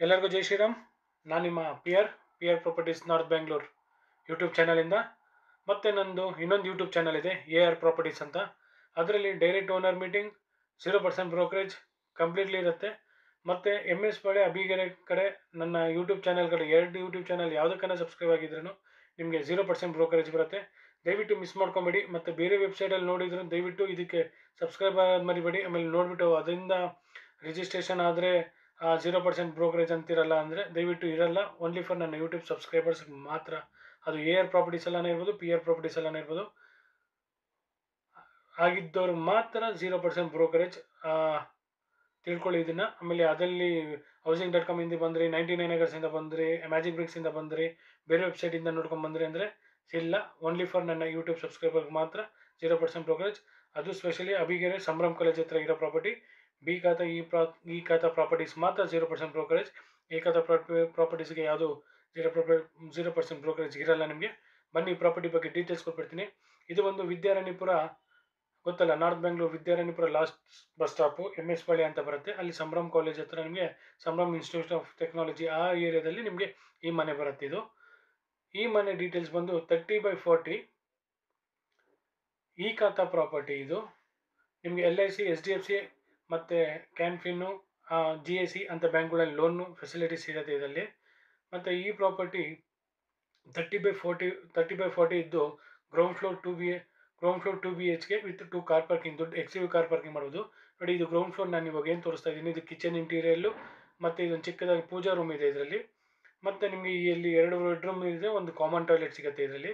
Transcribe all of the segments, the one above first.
ಎಲ್ಲರಿಗೂ ಜೈ ಶ್ರೀರಾಮ್. ನಾನು ನಿಮ್ಮ P R properties north Bangalore YouTube ಚಾನಲಿಂದ. ಮತ್ತು ನಂದು ಇನ್ನೊಂದು ಯೂಟ್ಯೂಬ್ ಚಾನಲ್ ಇದೆ, AR ಪ್ರಾಪರ್ಟೀಸ್ ಅಂತ. ಅದರಲ್ಲಿ direct owner meeting, 0% brokerage completely ಇರುತ್ತೆ. ಮತ್ತು MS ಪಾಳ್ಯ ಅಬಿಗೆರೆ ಕಡೆ ನನ್ನ ಯೂಟ್ಯೂಬ್ ಚಾನಲ್ ಕಡೆ 2 ಯೂಟ್ಯೂಬ್ ಚಾನಲ್ ಯಾವುದಕ್ಕನ್ನ ಸಬ್ಸ್ಕ್ರೈಬ್ ಆಗಿದ್ರೂ ನಿಮಗೆ 0% ಬ್ರೋಕರೇಜ್ ಬರುತ್ತೆ. ದಯವಿಟ್ಟು ಮಿಸ್ ಮಾಡ್ಕೊಂಬೇಡಿ. ಮತ್ತು ಬೇರೆ ವೆಬ್ಸೈಟಲ್ಲಿ ನೋಡಿದ್ರು ದಯವಿಟ್ಟು ಇದಕ್ಕೆ ಸಬ್ಸ್ಕ್ರೈಬ್ ಆಗೋದು ಮರಿಬೇಡಿ. ಆಮೇಲೆ ನೋಡಿಬಿಟ್ಟು ಅದರಿಂದ ರಿಜಿಸ್ಟ್ರೇಷನ್ ಆದರೆ 0% ಬ್ರೋಕರೇಜ್ ಅಂತಿರಲ್ಲ ಅಂದರೆ ದಯವಿಟ್ಟು ಇರಲ್ಲ. ಓನ್ಲಿ ಫಾರ್ ನನ್ನ ಯೂಟ್ಯೂಬ್ ಸಬ್ಸ್ಕ್ರೈಬರ್ಸ್ ಮಾತ್ರ. ಅದು AR ಪ್ರಾಪರ್ಟೀಸ್ ಎಲ್ಲನೇ ಇರ್ಬೋದು, PR ಪ್ರಾಪರ್ಟೀಸ್ ಎಲ್ಲನೇ ಇರ್ಬೋದು. ಆಗಿದ್ದವ್ರಿಗೆ ಮಾತ್ರ 0% ಬ್ರೋಕರೇಜ್ ತಿಳ್ಕೊಳ್ಳಿ ಇದನ್ನು. ಆಮೇಲೆ ಅದಲ್ಲಿ housing.com ಇಂದ ಬಂದ್ರಿ, 99acres ಇಂದ ಬಂದ್ರಿ, ಮ್ಯಾಜಿಕ್ ಬ್ರಿಕ್ಸ್ ಇಂದ ಬಂದ್ರಿ, ಬೇರೆ ವೆಬ್ಸೈಟಿಂದ ನೋಡ್ಕೊಂಡು ಬಂದ್ರಿ ಅಂದರೆ ಇಲ್ಲ. ಓನ್ಲಿ ಫಾರ್ ನನ್ನ ಯೂಟ್ಯೂಬ್ ಸಬ್ಸ್ಕ್ರೈಬರ್ಗೆ ಮಾತ್ರ 0% ಬ್ರೋಕರೇಜ್. ಅದು ಸ್ಪೆಷಲಿ ಅಬಿಗೆರೆ ಸಂಭ್ರಮ್ ಕಾಲೇಜ್ ಹತ್ರ ಇರೋ ಪ್ರಾಪರ್ಟಿ. ಬಿ ಖಾತಾ ಈ ಖಾತಾ ಪ್ರಾಪರ್ಟೀಸ್ ಮಾತ್ರ 0% ಬ್ರೋಕರೇಜ್. ಎ ಖಾತಾ ಪ್ರಾಪರ್ಟೀಸ್ಗೆ ಯಾವುದು 0% ಬ್ರೋಕರೇಜ್ ಇರಲ್ಲ ನಿಮಗೆ. ಬನ್ನಿ ಪ್ರಾಪರ್ಟಿ ಬಗ್ಗೆ ಡೀಟೇಲ್ಸ್ ಕೊಟ್ಬಿಡ್ತೀನಿ. ಇದು ಒಂದು ವಿದ್ಯಾರಣ್ಯಪುರ, ಗೊತ್ತಲ್ಲ, north Bangalore Vidyaranyapura last bus stop MS ಪಾಳ್ಯ ಅಂತ ಬರುತ್ತೆ. ಅಲ್ಲಿ ಸಂಭ್ರಮ್ ಕಾಲೇಜ್ ಹತ್ರ ನಿಮಗೆ ಸಂಭ್ರಮ್ ಇನ್ಸ್ಟಿಟ್ಯೂಟ್ ಆಫ್ ಟೆಕ್ನಾಲಜಿ ಆ ಏರಿಯಾದಲ್ಲಿ ನಿಮಗೆ ಈ ಮನೆ ಬರುತ್ತೆ. ಇದು ಈ ಮನೆ ಡೀಟೇಲ್ಸ್ ಬಂದು 30/40 ಈ ಖಾತಾ ಪ್ರಾಪರ್ಟಿ. ಇದು ನಿಮಗೆ LIC, HDFC ಮತ್ತು ಕ್ಯಾನ್ಫಿನ್ನು, GAC ಅಂತ ಬ್ಯಾಂಕ್ಗಳಲ್ಲಿ ಲೋನು ಫೆಸಿಲಿಟೀಸ್ ಇರುತ್ತೆ ಇದರಲ್ಲಿ. ಮತ್ತು ಈ ಪ್ರಾಪರ್ಟಿ 30/40 ಇದ್ದು ground floor 2 BHK with 2 car parking, ದೊಡ್ಡ XUV ಕಾರ್ ಪಾರ್ಕಿಂಗ್ ಮಾಡೋದು. ನೋಡಿ, ಇದು ಗ್ರೌಂಡ್ ಫ್ಲೋರ್. ನಾನು ಇವಾಗ ಏನು ತೋರಿಸ್ತಾ ಇದ್ದೀನಿ ಇದು ಕಿಚನ್ ಇಂಟೀರಿಯಲ್ಲು. ಮತ್ತು ಇದೊಂದು ಚಿಕ್ಕದಾಗಿ ಪೂಜಾ ರೂಮ್ ಇದೆ ಇದರಲ್ಲಿ. ಮತ್ತು ನಿಮಗೆ ಇಲ್ಲಿ 2 ಬೆಡ್ರೂಮ್ ಇದೆ, ಒಂದು ಕಾಮನ್ ಟಾಯ್ಲೆಟ್ ಸಿಗುತ್ತೆ ಇದರಲ್ಲಿ.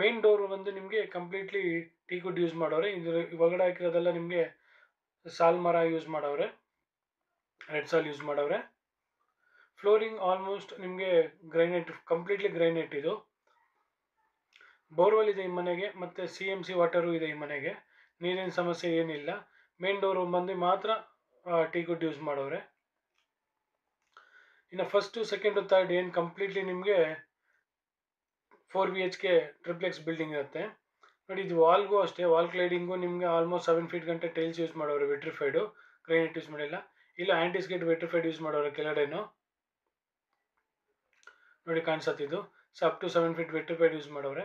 ಮೇನ್ ಡೋರ್ ಬಂದು ನಿಮಗೆ ಕಂಪ್ಲೀಟ್ಲಿ ಟೀಕುಡ್ ಯೂಸ್ ಮಾಡೋರೆ. ಇದ್ರ ಒಳಗಡೆ ಹಾಕಿರೋದೆಲ್ಲ ನಿಮಗೆ ಸಾಲ್ ಮರ ಯೂಸ್ ಮಾಡವ್ರೆ, ರೆಡ್ ಸಾಲ್ ಯೂಸ್ ಮಾಡವ್ರೆ. ಫ್ಲೋರಿಂಗ್ ಆಲ್ಮೋಸ್ಟ್ ನಿಮಗೆ ಗ್ರೈನೇಟ್, ಕಂಪ್ಲೀಟ್ಲಿ ಗ್ರೈನೇಟ್. ಇದು ಬೋರ್ವೆಲ್ ಇದೆ ಈ ಮನೆಗೆ, ಮತ್ತು CMC ವಾಟರು ಇದೆ ಈ ಮನೆಗೆ. ನೀರಿನ ಸಮಸ್ಯೆ ಏನಿಲ್ಲ. ಮೇನ್ ಡೋರು ಬಂದು ಮಾತ್ರ ಟೀಕುಡ್ ಯೂಸ್ ಮಾಡವ್ರೆ. ಇನ್ನು ಫಸ್ಟು, ಸೆಕೆಂಡು, ಥರ್ಡ್ ಏನು ಕಂಪ್ಲೀಟ್ಲಿ ನಿಮಗೆ 4 BHK ಟ್ರಿಪ್ಲೆಕ್ಸ್ ಬಿಲ್ಡಿಂಗ್ ಇರುತ್ತೆ. ನೋಡಿ, ಇದು ವಾಲ್ಗೂ ಅಷ್ಟೇ, ವಾಲ್ ಕ್ಲೈಡಿಂಗು ನಿಮಗೆ ಆಲ್ಮೋಸ್ಟ್ 7 ಫೀಟ್ ಗಂಟೆ ಟೈಲ್ಸ್ ಯೂಸ್ ಮಾಡೋರು, ವೆಟ್ರಿಫೈಡು, ಗ್ರೈನೇಟ್ ಯೂಸ್ ಮಾಡಿಲ್ಲ. ಇಲ್ಲ ಆ್ಯಂಟಿಸ್ಕೇಟ್ ವೆಟ್ರಿಫೈಡ್ ಯೂಸ್ ಮಾಡೋರು ಕೆಳಗಡೆನು. ನೋಡಿ ಕಾಣಿಸತ್ತಿದ್ದು up to 7 feet vitrified use ಮಾಡವ್ರೆ.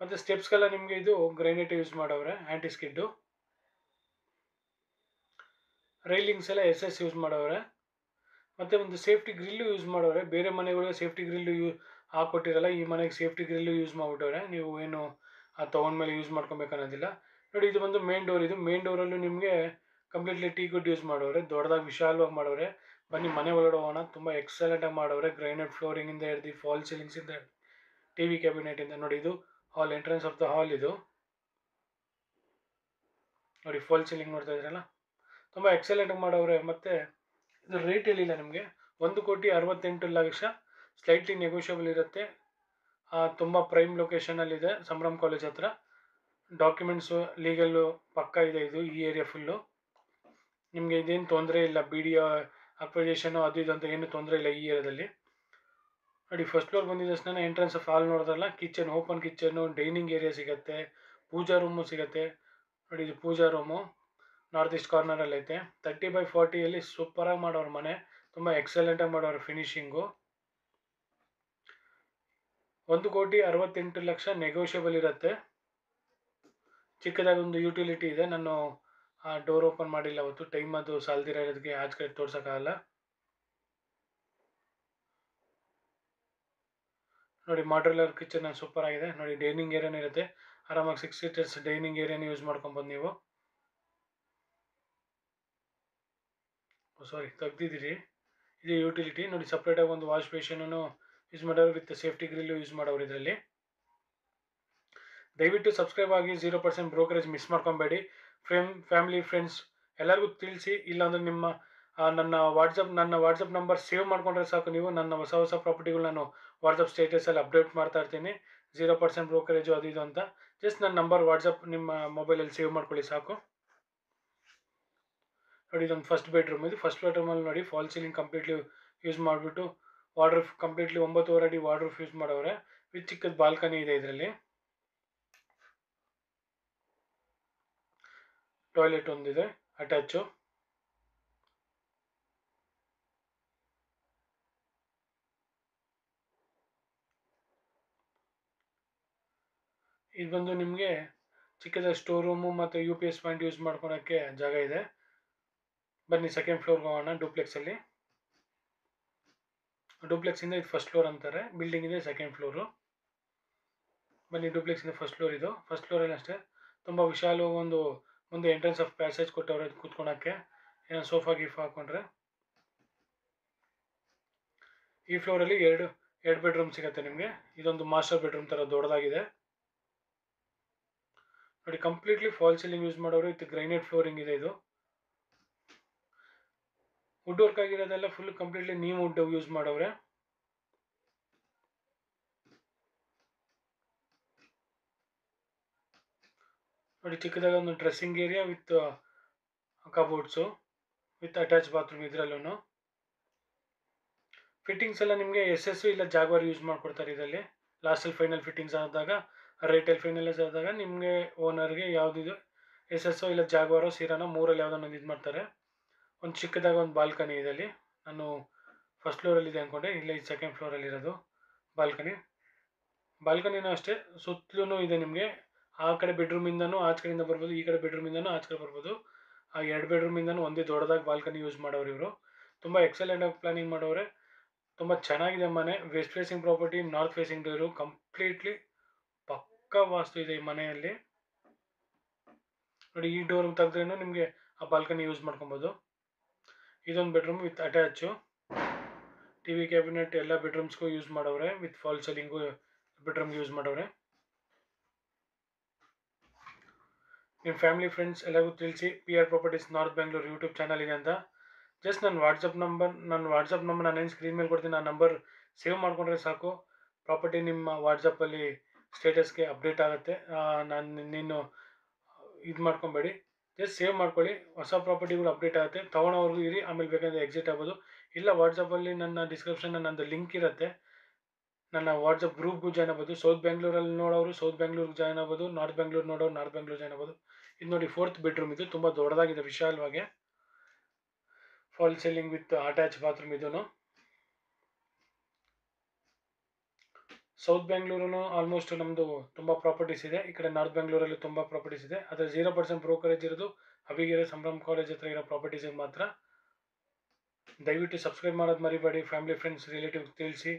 ಮತ್ತು ಸ್ಟೆಪ್ಸ್ಗೆಲ್ಲ ನಿಮಗೆ ಇದು ಗ್ರೈನೇಟ್ ಯೂಸ್ ಮಾಡವ್ರೆ, ಆ್ಯಂಟಿಸ್ಕಿಡ್ಡು. ರೈಲಿಂಗ್ಸ್ ಎಲ್ಲ SS ಯೂಸ್ ಮಾಡವ್ರೆ. ಮತ್ತು ಒಂದು ಸೇಫ್ಟಿ ಗ್ರಿಲ್ಲು ಯೂಸ್ ಮಾಡವ್ರೆ. ಬೇರೆ ಮನೆಗಳಿಗೆ ಸೇಫ್ಟಿ ಗ್ರಿಲ್ಲು ಹಾಕ್ಕೊಟ್ಟಿರಲ್ಲ, ಈ ಮನೆಗೆ ಸೇಫ್ಟಿ ಗ್ರಿಲ್ಲು ಯೂಸ್ ಮಾಡಿಬಿಟ್ಟವ್ರೆ. ನೀವು ಏನು ತೊಗೊಂಡ್ಮೇಲೆ ಯೂಸ್ ಮಾಡ್ಕೊಬೇಕನ್ನೋದಿಲ್ಲ. ನೋಡಿ, ಇದು ಬಂದು ಮೇನ್ ಡೋರ್. ಇದು ಮೇನ್ ಡೋರಲ್ಲೂ ನಿಮಗೆ ಕಂಪ್ಲೀಟ್ಲಿ ಟೀಕುಡ್ ಯೂಸ್ ಮಾಡವ್ರೆ, ದೊಡ್ಡದಾಗಿ ವಿಶಾಲವಾಗಿ ಮಾಡವ್ರೆ. ಬನ್ನಿ ಮನೆ ಒಳಗಡೆ ಹೋಗೋಣ. ತುಂಬ ಎಕ್ಸಲೆಂಟಾಗಿ ಮಾಡವ್ರೆ. ಗ್ರೈನೇಟ್ ಫ್ಲೋರಿಂಗಿಂದ ಹಿಡ್ದು ಫಾಲ್ ಸೀಲಿಂಗ್ಸಿಂದ TV ಕ್ಯಾಬಿನೆಟಿಂದ. ನೋಡಿ, ಇದು ಹಾಲ್, ಎಂಟ್ರೆನ್ಸ್ ಆಫ್ ದ ಹಾಲ್. ಇದು ನೋಡಿ, ಫಾಲ್ ಸೀಲಿಂಗ್ ನೋಡ್ತಾ ಇದ್ರಲ್ಲ, ತುಂಬ ಎಕ್ಸಲೆಂಟಾಗಿ ಮಾಡವ್ರೆ. ಮತ್ತು ಇದು ರೇಟ್ ಹೇಳಿಲ್ಲ ನಿಮಗೆ, 1,68,00,000. ಸ್ಲೈಟ್ಲಿ ನೆಗೋಷಿಯಬಲ್ ಇರುತ್ತೆ. ತುಂಬ ಪ್ರೈಮ್ ಲೊಕೇಶನಲ್ಲಿದೆ, ಸಂಭ್ರಮ್ ಕಾಲೇಜ್ ಹತ್ರ. ಡಾಕ್ಯುಮೆಂಟ್ಸು ಲೀಗಲ್ಲು ಪಕ್ಕ ಇದೆ. ಇದು ಈ ಏರಿಯಾ ಫುಲ್ಲು ನಿಮಗೆ ಇದೇನು ತೊಂದರೆ ಇಲ್ಲ. BDO ಅಕ್ವಿಜೇಷನು ಅದು ಇದು ಅಂತ ಏನು ತೊಂದರೆ ಇಲ್ಲ ಈ ಏರಿಯಾದಲ್ಲಿ. ನೋಡಿ, ಫಸ್ಟ್ ಫ್ಲೋರ್ ಬಂದಿದ್ದ ತಕ್ಷಣ ಎಂಟ್ರೆನ್ಸ್ ಆಫ್ ಹಾಲ್ ನೋಡಿದ್ರಲ್ಲ, kitchen, open kitchen, dining area ಸಿಗುತ್ತೆ, ಪೂಜಾ ರೂಮು ಸಿಗುತ್ತೆ. ನೋಡಿ, ಇದು ಪೂಜಾ ರೂಮು ನಾರ್ತ್ ಈಸ್ಟ್ ಕಾರ್ನರಲ್ಲಿ ಐತೆ. 30/40 ಸೂಪರಾಗಿ ಮಾಡೋರು ಮನೆ, ತುಂಬ ಎಕ್ಸಲೆಂಟಾಗಿ ಮಾಡೋರು ಫಿನಿಶಿಂಗು. 1,68,00,000 ನೆಗೋಷಿಯಬಲ್ ಇರುತ್ತೆ. ಚಿಕ್ಕದಾಗಿ ಒಂದು ಯುಟಿಲಿಟಿ ಇದೆ. ನಾನು ಡೋರ್ ಓಪನ್ ಮಾಡಿಲ್ಲ ಅವತ್ತು, ಟೈಮ್ ಅದು ಸಾಲ್ದಿರೋದಕ್ಕೆ ಆಚೆ ಕಡೆ ತೋರ್ಸೋಕ್ಕಾಗಲ್ಲ. ನೋಡಿ, ಮಾಡ್ಯುಲರ್ ಕಿಚನ್ ಸೂಪರ್ ಆಗಿದೆ. ನೋಡಿ, ಡೈನಿಂಗ್ ಏರಿಯಾನೇ ಇರುತ್ತೆ. ಆರಾಮಾಗಿ 6 ಸೀಟರ್ಸ್ ಡೈನಿಂಗ್ ಏರಿಯಾನೇ ಯೂಸ್ ಮಾಡ್ಕೊಬೋದು ನೀವು. ಸಾರಿ, ತೆಗ್ದಿದ್ದೀರಿ. ಇದು ಯುಟಿಲಿಟಿ. ನೋಡಿ, ಸಪ್ರೇಟಾಗಿ ಒಂದು ವಾಶ್ ಬೇಷನನ್ನು ಯೂಸ್ ಮಾಡೋರು, ವಿತ್ ಸೇಫ್ಟಿ ಗ್ರಿಲ್ಲು ಯೂಸ್ ಮಾಡೋರು ಇದರಲ್ಲಿ. ದಯವಿಟ್ಟು ಸಬ್ಸ್ಕ್ರೈಬ್ ಆಗಿ, 0% ಬ್ರೋಕರೇಜ್ ಮಿಸ್ ಮಾಡ್ಕೊಬೇಡಿ. ಫ್ಯಾಮಿಲಿ, ಫ್ರೆಂಡ್ಸ್ ಎಲ್ಲರಿಗೂ ತಿಳಿಸಿ. ಇಲ್ಲಾಂದರೆ ನನ್ನ ವಾಟ್ಸಪ್ ನಂಬರ್ ಸೇವ್ ಮಾಡ್ಕೊಂಡ್ರೆ ಸಾಕು. ನೀವು ನನ್ನ ಹೊಸ ಪ್ರಾಪರ್ಟಿಗಳು ನಾನು ವಾಟ್ಸಪ್ ಸ್ಟೇಟಸಲ್ಲಿ ಅಪ್ಡೇಟ್ ಮಾಡ್ತಾ ಇರ್ತೀನಿ. 0% ಬ್ರೋಕರೇಜು ಅದು ಇದು ಅಂತ. ಜಸ್ಟ್ ನನ್ನ ನಂಬರ್ ವಾಟ್ಸಪ್ ನಿಮ್ಮ ಮೊಬೈಲಲ್ಲಿ ಸೇವ್ ಮಾಡ್ಕೊಳ್ಳಿ ಸಾಕು. ನೋಡಿ, ಇದೊಂದು ಫಸ್ಟ್ ಬೆಡ್ರೂಮ್. ಇದು ಫಸ್ಟ್ ಬೆಡ್ರೂಮಲ್ಲಿ ನೋಡಿ, ಫಾಲ್ ಸೀಲಿಂಗ್ ಕಂಪ್ಲೀಟ್ಲಿ ಯೂಸ್ ಮಾಡಿಬಿಟ್ಟು ವಾರ್ಡ್ರೂಫ್ ಕಂಪ್ಲೀಟ್ಲಿ 9.5 ಅಡಿ ವಾರ್ಡ್ರೂಫ್ ಯೂಸ್ ಮಾಡವ್ರೆ. ವಿತ್ ಚಿಕ್ಕದ ಬಾಲ್ಕನಿ ಇದೆ ಇದರಲ್ಲಿ. ಟಾಯ್ಲೆಟ್ ಒಂದಿದೆ ಅಟ್ಯಾಚು. ಇದು ಬಂದು ನಿಮಗೆ ಚಿಕ್ಕದಾಗಿ ಸ್ಟೋರ್ ರೂಮು ಮತ್ತು UPS ಪಾಯಿಂಟ್ ಯೂಸ್ ಮಾಡ್ಕೊಳಕ್ಕೆ ಜಾಗ ಇದೆ. ಬನ್ನಿ ಸೆಕೆಂಡ್ ಫ್ಲೋರ್ಗೆ ಹೋಗೋಣ. ಡೂಪ್ಲೆಕ್ಸಲ್ಲಿ ಡೂಪ್ಲೆಕ್ಸಿಂದ ಇದು ಫಸ್ಟ್ ಫ್ಲೋರ್ ಅಂತಾರೆ, ಬಿಲ್ಡಿಂಗ್ ಇದೆ ಸೆಕೆಂಡ್ ಫ್ಲೋರು. ಬನ್ನಿ ಡೂಪ್ಲೆಕ್ಸಿಂದ ಫಸ್ಟ್ ಫ್ಲೋರ್ ಇದು. ಫಸ್ಟ್ ಫ್ಲೋರಲ್ಲಿ ಅಷ್ಟೇ ತುಂಬ ವಿಶಾಲವಾಗಿ ಒಂದು ಮುಂದೆ ಎಂಟ್ರೆನ್ಸ್ ಆಫ್ ಪ್ಯಾಸೇಜ್ ಕೊಟ್ಟವ್ರೆ ಕೂತ್ಕೊಳಕ್ಕೆ, ಏನೋ ಸೋಫಾ ಗೀಫಾ ಹಾಕೊಂಡ್ರೆ. ಈ ಫ್ಲೋರಲ್ಲಿ ಎರಡು ಬೆಡ್ರೂಮ್ ಸಿಗುತ್ತೆ ನಿಮಗೆ. ಇದೊಂದು ಮಾಸ್ಟರ್ ಬೆಡ್ರೂಮ್ ಥರ ದೊಡ್ಡದಾಗಿದೆ ನೋಡಿ. ಕಂಪ್ಲೀಟ್ಲಿ ಫಾಲ್ ಸೀಲಿಂಗ್ ಯೂಸ್ ಮಾಡೋರು. ಇದು ಗ್ರೈನೇಟ್ ಫ್ಲೋರಿಂಗ್ ಇದೆ. ಇದು ವುಡ್ ವರ್ಕ್ ಆಗಿರೋದೆಲ್ಲ full completely neem wood use ಮಾಡವ್ರೆ. ನೋಡಿ ಚಿಕ್ಕದಾಗ ಒಂದು dressing area with cupboards with attach bathroom. ಇದರಲ್ಲೂ ಫಿಟ್ಟಿಂಗ್ಸ್ ಎಲ್ಲ ನಿಮಗೆ SS ಇಲ್ಲ ಜಾಗ್ವಾರ್ ಯೂಸ್ ಮಾಡ್ಕೊಡ್ತಾರೆ ಇದರಲ್ಲಿ. ಲಾಸ್ಟಲ್ಲಿ ಫೈನಲ್ ಫಿಟ್ಟಿಂಗ್ಸ್ ಆದಾಗ, ರೇಟಲ್ಲಿ ಫೈನಲೈಸ್ ಆದಾಗ ನಿಮಗೆ ಓನರ್ಗೆ ಯಾವುದಿದು SS ಇಲ್ಲ ಜಾಗ್ವಾರೋ ಸಿರಾನೋ ಮೂರಲ್ಲಿ ಯಾವುದೋ ಒಂದು ಇದು ಮಾಡ್ತಾರೆ. ಒಂದು ಚಿಕ್ಕದಾಗ ಒಂದು ಬಾಲ್ಕನಿ ಇದರಲ್ಲಿ. ನಾನು ಫಸ್ಟ್ ಫ್ಲೋರಲ್ಲಿದೆ ಅಂದ್ಕೊಂಡೆ, ಇಲ್ಲ ಇದು ಸೆಕೆಂಡ್ ಫ್ಲೋರಲ್ಲಿರೋದು ಬಾಲ್ಕನಿ. ಬಾಲ್ಕನಿನೂ ಅಷ್ಟೇ ಸುತ್ತಲೂ ಇದೆ ನಿಮಗೆ. ಆ ಕಡೆ ಬೆಡ್ರೂಮಿಂದನೂ ಆಚೆ ಕಡೆಯಿಂದ ಬರ್ಬೋದು, ಈ ಕಡೆ ಬೆಡ್ರೂಮಿಂದನೂ ಆಚೆ ಕಡೆ ಬರ್ಬೋದು. ಆ ಎರಡು ಬೆಡ್ರೂಮಿಂದನೂ ಒಂದೇ ದೊಡ್ಡದಾಗಿ ಬಾಲ್ಕನಿ ಯೂಸ್ ಮಾಡೋರು ಇವರು. ತುಂಬ ಎಕ್ಸಲೆಂಟಾಗಿ ಪ್ಲಾನಿಂಗ್ ಮಾಡೋರೆ. ತುಂಬ ಚೆನ್ನಾಗಿದೆ ಮನೆ. West facing property, north facing door, completely ಪಕ್ಕಾ ವಾಸ್ತು ಇದೆ ಈ ಮನೆಯಲ್ಲಿ. ನೋಡಿ ಈ ಡೋರ್ ತೆಗೆದ್ರೇನು ನಿಮಗೆ ಆ ಬಾಲ್ಕನಿ ಯೂಸ್ ಮಾಡ್ಕೊಬೋದು. ಇದೊಂದು bedroom with attach. TV cabinet ಎಲ್ಲ ಬೆಡ್ರೂಮ್ಸ್ಗೂ ಯೂಸ್ ಮಾಡವ್ರೆ. ವಿತ್ ಫಾಲ್ ಸೀಲಿಂಗು ಬೆಡ್ರೂಮ್ಗೆ ಯೂಸ್ ಮಾಡವ್ರೆ. ನಿಮ್ಮ ಫ್ಯಾಮಿಲಿ ಫ್ರೆಂಡ್ಸ್ ಎಲ್ಲರಿಗೂ ತಿಳಿಸಿ PR properties north Bengaluru YouTube channel ಇದೆ ಅಂತ. ಜಸ್ಟ್ ನನ್ನ ವಾಟ್ಸಪ್ ನಂಬರ್ ನಾನೇನು ಸ್ಕ್ರೀನ್ ಮೇಲೆ ಕೊಡ್ತೀನಿ, ಆ ನಂಬರ್ ಸೇವ್ ಮಾಡಿಕೊಂಡ್ರೆ ಸಾಕು. ಪ್ರಾಪರ್ಟಿ ನಿಮ್ಮ ವಾಟ್ಸಪ್ಪಲ್ಲಿ ಸ್ಟೇಟಸ್ಗೆ ಅಪ್ಡೇಟ್ ಆಗುತ್ತೆ. ನೀನು ಇದು ಮಾಡ್ಕೊಬೇಡಿ, ಜಸ್ಟ್ ಸೇವ್ ಮಾಡ್ಕೊಳ್ಳಿ. ಹೊಸ ಪ್ರಾಪರ್ಟಿಗಳು ಅಪ್ಡೇಟ್ ಆಗುತ್ತೆ. ತೊಗೊಳೋವರೆಗೂ ಇರಿ, ಆಮೇಲೆ ಬೇಕಂದರೆ ಎಕ್ಸಿಟ್ ಆಗ್ಬೋದು. ಇಲ್ಲ ವಾಟ್ಸಪ್ಪಲ್ಲಿ ನನ್ನ ಡಿಸ್ಕ್ರಿಪ್ಷನಲ್ಲಿ ನಂದು ಲಿಂಕ್ ಇರುತ್ತೆ. ನನ್ನ ವಾಟ್ಸಪ್ ಗ್ರೂಪ್ಗೂ ಜಾಯ್ನ್ ಆಗ್ಬೋದು. ಸೌತ್ ಬೆಂಗಳೂರಲ್ಲಿ ನೋಡೋರು ಸೌತ್ ಬೆಂಗಳೂರಿಗೆ ಜಾಯ್ನ್ ಆಗ್ಬೋದು. ನಾರ್ತ್ ಬೆಂಗಳೂರು ನೋಡೋರು ನಾರ್ತ್ ಬೆಂಗಳೂರು ಜಾಯ್ನ್ ಆಗ್ಬೋದು. ಇದು ನೋಡಿ ಫೋರ್ತ್ ಬೆಡ್ರೂಮ್. ಇದು ತುಂಬ ದೊಡ್ಡದಾಗಿದೆ, ವಿಶಾಲವಾಗಿ fall ceiling with attach bathroom. ಇದೂ ಸೌತ್ ಬೆಂಗಳೂರು ಆಲ್ಮೋಸ್ಟ್ ನಮ್ಮದು ತುಂಬ ಪ್ರಾಪರ್ಟೀಸ್ ಇದೆ. ಈ ಕಡೆ ನಾರ್ತ್ ಬೆಂಗಳೂರಲ್ಲಿ ತುಂಬ ಪ್ರಾಪರ್ಟೀಸ್ ಇದೆ. ಆದರೆ 0% ಬ್ರೋಕರೇಜ್ ಇರೋದು ಅಬಿಗೆರೆ ಸಂಭ್ರಮ್ ಕಾಲೇಜ್ ಹತ್ರ ಇರೋ ಪ್ರಾಪರ್ಟೀಸಿಗೆ ಮಾತ್ರ. ದಯವಿಟ್ಟು ಸಬ್ಸ್ಕ್ರೈಬ್ ಮಾಡೋದು ಮರಿಬೇಡಿ. ಫ್ಯಾಮಿಲಿ ಫ್ರೆಂಡ್ಸ್ ರಿಲೇಟಿವ್ ತಿಳಿಸಿ.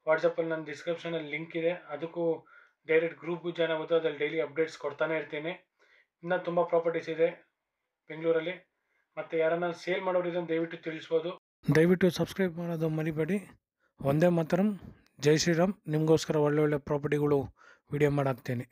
ವಾಟ್ಸಪ್ಪಲ್ಲಿ ನನ್ನ ಡಿಸ್ಕ್ರಿಪ್ಷನಲ್ಲಿ ಲಿಂಕ್ ಇದೆ, ಅದಕ್ಕೂ ಡೈರೆಕ್ಟ್ ಗ್ರೂಪ್ಗೂ ಜಾಯ್ನ್ ಆಗೋದು. ಅದ್ರಲ್ಲಿ ಡೈಲಿ ಅಪ್ಡೇಟ್ಸ್ ಕೊಡ್ತಾನೆ ಇರ್ತೀನಿ. ಇನ್ನೂ ತುಂಬ ಪ್ರಾಪರ್ಟೀಸ್ ಇದೆ ಬೆಂಗಳೂರಲ್ಲಿ. ಮತ್ತು ಯಾರನ್ನ ಸೇಲ್ ಮಾಡೋರು ಇದನ್ನು ದಯವಿಟ್ಟು ತಿಳಿಸ್ಬೋದು. ದಯವಿಟ್ಟು ಸಬ್ಸ್ಕ್ರೈಬ್ ಮಾಡೋದು ಮರಿಬೇಡಿ. ಒಂದೇ ಮಾತರಂ, ಜೈ ಶ್ರೀರಾಮ್. ನಿಮಗೋಸ್ಕರ ಒಳ್ಳೊಳ್ಳೆ ಪ್ರಾಪರ್ಟಿಗಳು ವಿಡಿಯೋ ಮಾಡಾಕ್ತೀನಿ.